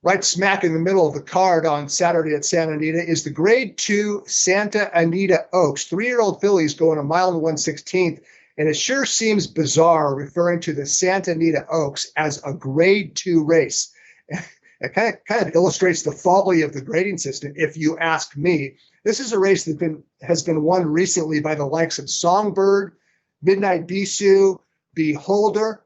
Right smack in the middle of the card on Saturday at Santa Anita is the Grade 2 Santa Anita Oaks. 3-year-old fillies going 1 mile and 1/16th, and it sure seems bizarre referring to the Santa Anita Oaks as a Grade 2 race. It kind of illustrates the folly of the grading system, if you ask me. This is a race that has been won recently by the likes of Songbird, Midnight Bisou, Beholder.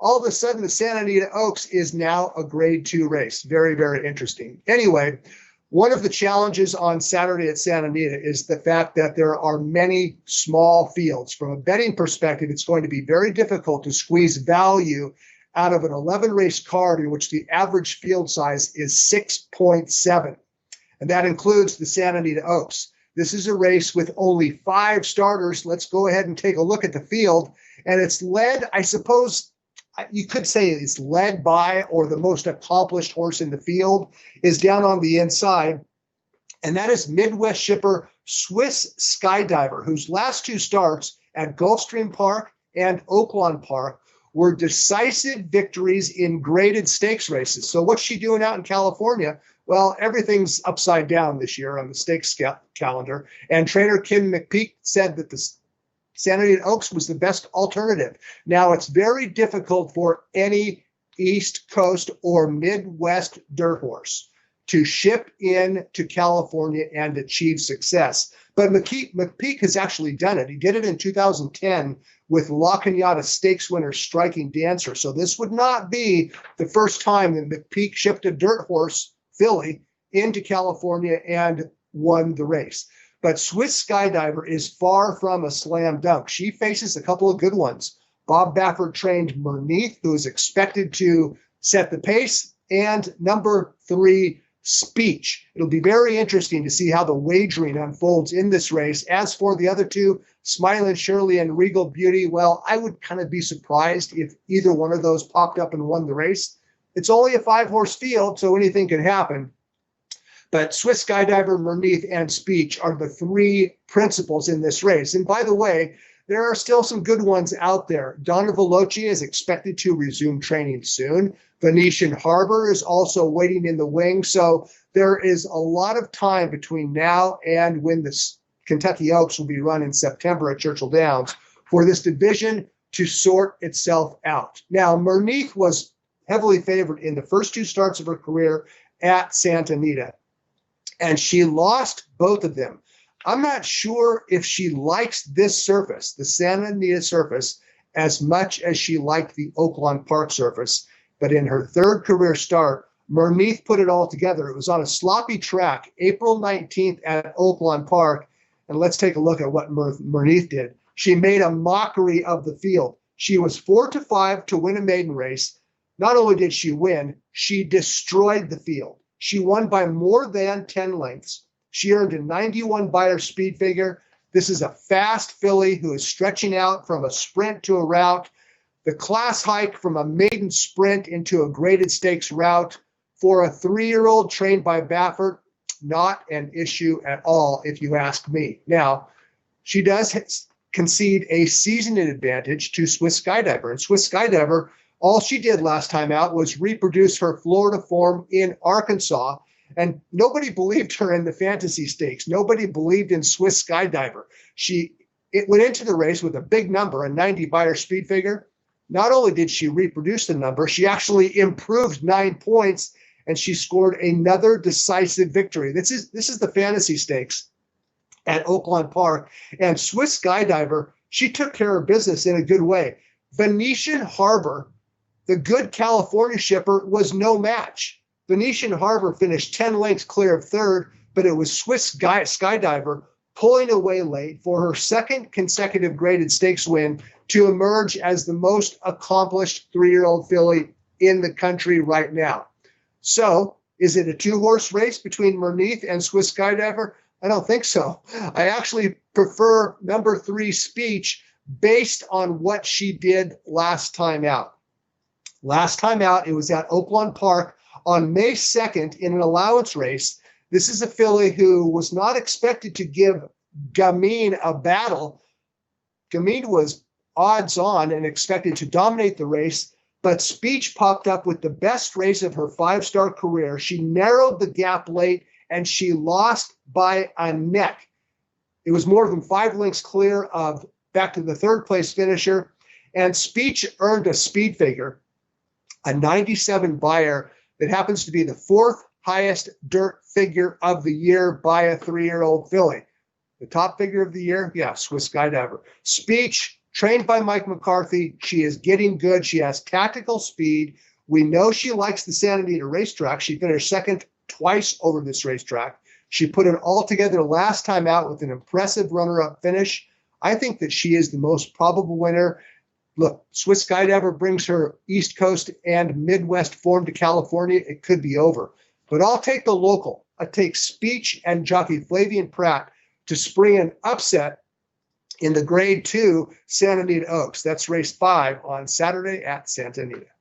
All of a sudden, the Santa Anita Oaks is now a Grade 2 race. Very, very interesting. Anyway, one of the challenges on Saturday at Santa Anita is the fact that there are many small fields. From a betting perspective, it's going to be very difficult to squeeze value out of an 11-race card in which the average field size is 6.7. And that includes the Santa Anita Oaks. This is a race with only 5 starters. Let's go ahead and take a look at the field. And it's led, I suppose, you could say it's led by, or the most accomplished horse in the field is down on the inside, and that is Midwest shipper Swiss Skydiver, whose last 2 starts at Gulfstream Park and Oaklawn Park were decisive victories in graded stakes races. So what's she doing out in California? Well, everything's upside down this year on the stakes calendar, and trainer Kim McPeak said that the Santa Anita Oaks was the best alternative. Now, it's very difficult for any East Coast or Midwest dirt horse to ship in to California and achieve success. But McPeak has actually done it. He did it in 2010 with La Cañada Stakes winner Striking Dancer. So this would not be the first time that McPeak shipped a dirt horse filly into California and won the race. But Swiss Skydiver is far from a slam dunk. She faces a couple of good ones. Bob Baffert trained Merneath, who is expected to set the pace, and number 3, Speech. It'll be very interesting to see how the wagering unfolds in this race. As for the other 2, Smiling Shirley and Regal Beauty, well, I would kind of be surprised if either one of those popped up and won the race. It's only a 5-horse field, so anything can happen. But Swiss Skydiver, Merneath, and Speech are the 3 principals in this race. And by the way, there are still some good ones out there. Donna Veloci is expected to resume training soon. Venetian Harbor is also waiting in the wing. So there is a lot of time between now and when the Kentucky Oaks will be run in September at Churchill Downs for this division to sort itself out. Now, Merneath was heavily favored in the first 2 starts of her career at Santa Anita, and she lost both of them. I'm not sure if she likes this surface, the Santa Anita surface, as much as she liked the Oaklawn Park surface. But in her 3rd career start, Merneath put it all together. It was on a sloppy track, April 19th at Oaklawn Park. And let's take a look at what Merneath did. She made a mockery of the field. She was 4-5 to win a maiden race. Not only did she win, she destroyed the field. She won by more than 10 lengths. She earned a 91 Beyer speed figure. This is a fast filly who is stretching out from a sprint to a route. The class hike from a maiden sprint into a graded stakes route for a 3-year-old trained by Baffert, not an issue at all, if you ask me. Now, she does concede a seasoned advantage to Swiss Skydiver. And Swiss Skydiver, all she did last time out was reproduce her Florida form in Arkansas. And nobody believed her in the fantasy stakes. Nobody believed in Swiss Skydiver. It went into the race with a big number, a 90 Beyer speed figure. Not only did she reproduce the number, she actually improved 9 points, and she scored another decisive victory. This is the fantasy stakes at Oaklawn Park. And Swiss Skydiver, she took care of business in a good way. Venetian Harbor, the good California shipper, was no match. Venetian Harbor finished 10 lengths clear of 3rd, but it was Swiss Skydiver pulling away late for her 2nd consecutive graded stakes win to emerge as the most accomplished 3-year-old filly in the country right now. So, is it a 2-horse race between Merneath and Swiss Skydiver? I don't think so. I actually prefer number 3 Speech based on what she did last time out. Last time out, it was at Oaklawn Park on May 2nd in an allowance race. This is a filly who was not expected to give Gamine a battle. Gamine was odds on and expected to dominate the race, but Speech popped up with the best race of her 5-star career. She narrowed the gap late, and she lost by a neck. It was more than 5 lengths clear of back to the 3rd place finisher, and Speech earned a speed figure, a 97 Beyer, that happens to be the 4th highest dirt figure of the year by a 3-year-old filly. The top figure of the year, yeah, Swiss Skydiver. Speech, trained by Mike McCarthy. She is getting good. She has tactical speed. We know she likes the Santa Anita racetrack. She finished second twice over this racetrack. She put it all together last time out with an impressive runner-up finish. I think that she is the most probable winner. Look, Swiss Skydiver brings her East Coast and Midwest form to California. It could be over. But I'll take the local. I take Speech and jockey Flavian Pratt to spring an upset in the Grade 2 Santa Anita Oaks. That's race 5 on Saturday at Santa Anita.